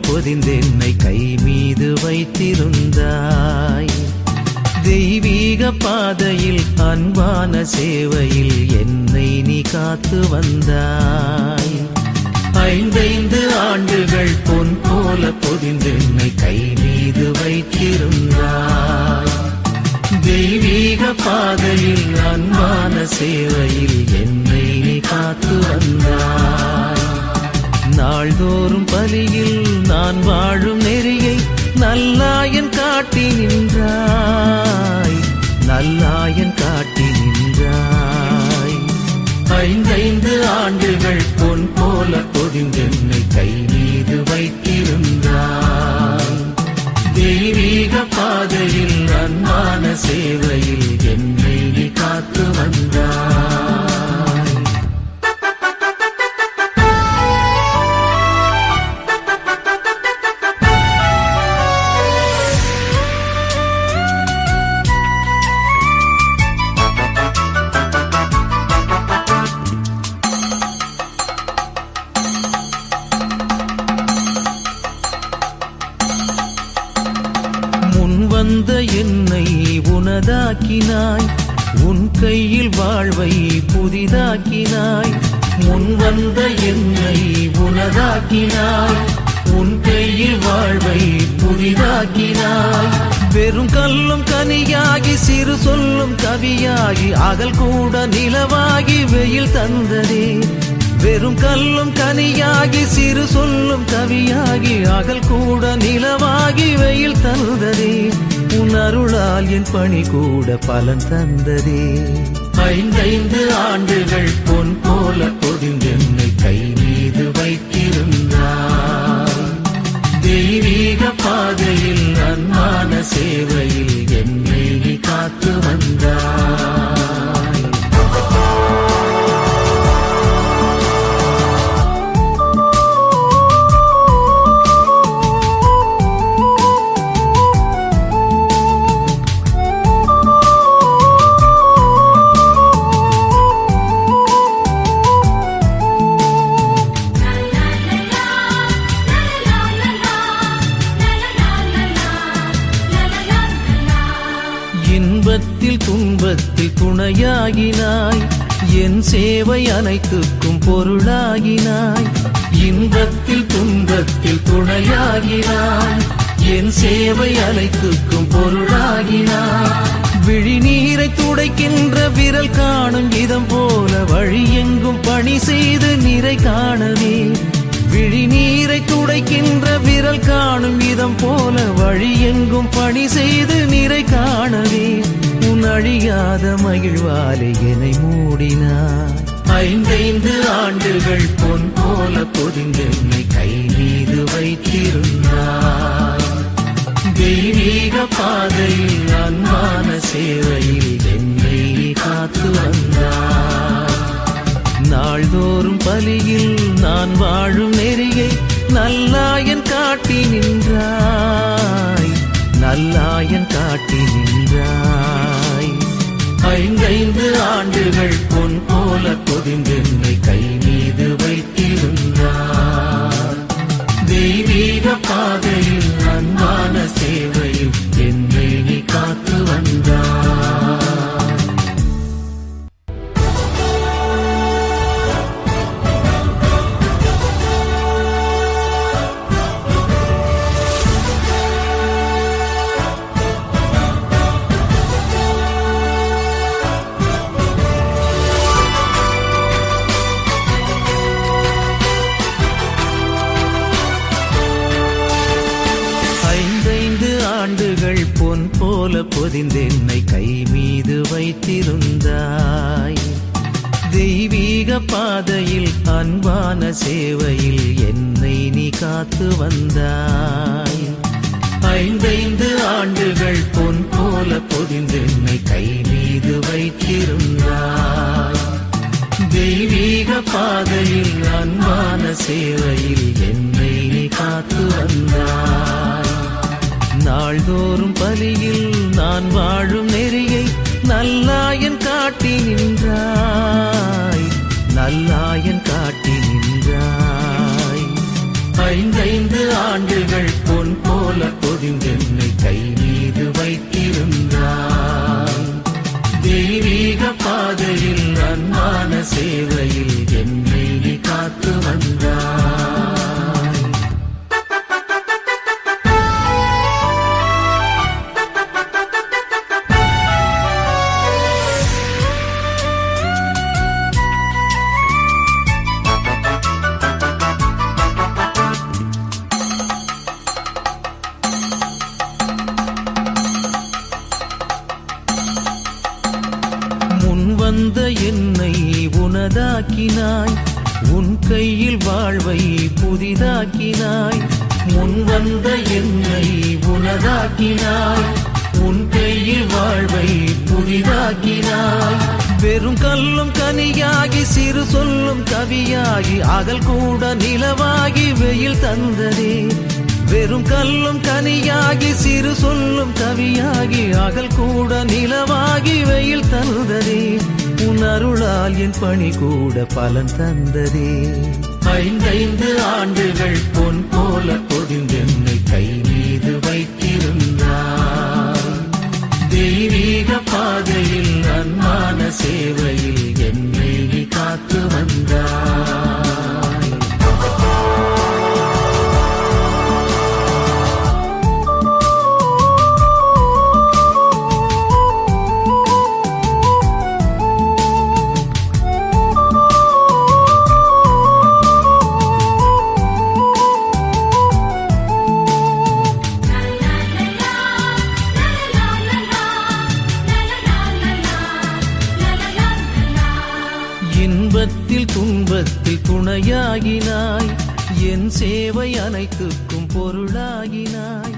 பொதிந்தென்னை கை மீது வைத்திருந்தாய். தெய்வீக பாதையில் அன்பான சேவையில் என்னை நீ காத்து வந்தாய். 5 ஆண்டுகள் பொன் போல பொதிந்தென்னை கை மீது வைத்திருந்தாய். தெய்வீக பாதையில் அன்பான சேவையில் என்னை நீ காத்து வந்தாய். நாள்தோறும் பலியில் நான் வாழும் நெறியை நல்லாயன் காட்டி நின்றாய். நல்லாயன் காட்டி நின்றாய். 5 ஆண்டுகள் பொன் போல பொதிந்தென்னை கை மீது வைத்திருந்தாய். தெய்வீக பாதையில் அன்பான சேவையில் என்னை நீ காத்து வந்தாய். வந்த என்னை உனதாக்கினாய். உன் கையில் வாழ்வை புதிதாக்கினாய். முன் வந்த என்னை உனதாக்கினாய். உன் கையில் வாழ்வை புதிதாக்கினாய். வெறும் கல்லும் கனியாகி சிறு சொல்லும் கவியாகி அகல் கூட நிலவாகி வெயில் தந்ததே. வெறும் கல்லும் கனியாகி சிறு சொல்லும் கவியாகி அகல் கூட நிலவாகி வெயில் தந்ததே. உன் அருளால் என் பணி கூட பலன் தந்ததே. 5 ஆண்டுகள் பொன் போல பொதிந்தென்னை கை மீது வைத்திருந்தாய். தெய்வீக பாதையில் அன்பான சேவையில் என்னை நீ காத்து வந்தாய். இன்பத்தில் துன்பத்தில் துணையாகினாய். என் சேவை அனைத்துக்கும் பொருளாகினாய். இன்பத்தில் துன்பத்தில் துணையாகினாய். என் சேவை அனைத்துக்கும் பொருளாகினாய். விழிநீரை துடைக்கின்ற விரல் காணும் இதம் போல வழி எங்கும் பணி செய்து நிறை காணவே. விழிநீரை துடைக்கின்ற விரல் காணும் இதம் போல வழி எங்கும் பணி செய்து நிறை காணவே. உன் அழியாத மகிழ்வாலே என்னை மூடினார். 5 ஆண்டுகள் பொன் போல பொதிந்தென்னை கை மீது வைத்திருந்தாய். தெய்வீக பாதையில் அன்பான சேவையில் என்னை காத்து வந்தாய். நாள்தோறும் பலியில் நான் வாழும் நெறியை நல்லாயன் காட்டி நின்றாய். நல்லாயன் காட்டி நின்றாய். 5 ஆண்டுகள் பொன் போல பொதிந்தென்னை கை மீது வைத்திருந்தாய். தெய்வீக பாதையில் அன்பான சேவையில் என்னை நீ காத்து வந்தாய். பொன் போல பொதிந்தென்னை கை மீது வைத்திருந்தாய். தெய்வீக பாதையில் அன்பான சேவையில் என்னை நீ காத்து வந்தாய். 5 ஆண்டுகள் பொன் போல பொதிந்தென்னை கை மீது வைத்திருந்தாய். தெய்வீக பாதையில் அன்பான சேவையில் என்னை நீ காத்து வந்தாய். நாள்தோறும் பலியில் நான் வாழும் நெறியை நல்லாயன் காட்டி நின்றாய். நல்லாயன் காட்டி நின்றாய். 5 ஆண்டுகள் பொன் போல பொதிந்தென்னை கை மீது வைத்திருந்தாய். தெய்வீக பாதையில் அன்பான சேவையில் என்னை நீ காத்து வந்தாய். வந்த என்னை உனதாக்கினாய், உன் கையில் வாழ்வை புதிதாக்கினாய். முன் வந்த என்னை உனதாக்கினாய், உன் கையில் வாழ்வை புதிதாக்கினாய். வெறும் கல்லும் கனியாகி சிறு சொல்லும் கவியாகி அகல் கூட நிலவாகி வெயில் தந்ததே. வெறும் கல்லும் கனியாகி சிறு சொல்லும் கவியாகி அகல் கூட நிலவாகி வெயில் தந்ததே. உன் அருளால் என் பணி கூட பலன் தந்ததே. 5 ஆண்டுகள் பொன் போல பொதிந்தென்னை கை மீது வைத்திருந்தாய். தெய்வீக பாதையில் அன்பான சேவையில் என்னை நீ காத்து வந்தாய். இன்பத்தில் துன்பத்தில் துணையாகினாய், என் சேவை அனைத்துக்கும் பொருளாகினாய்.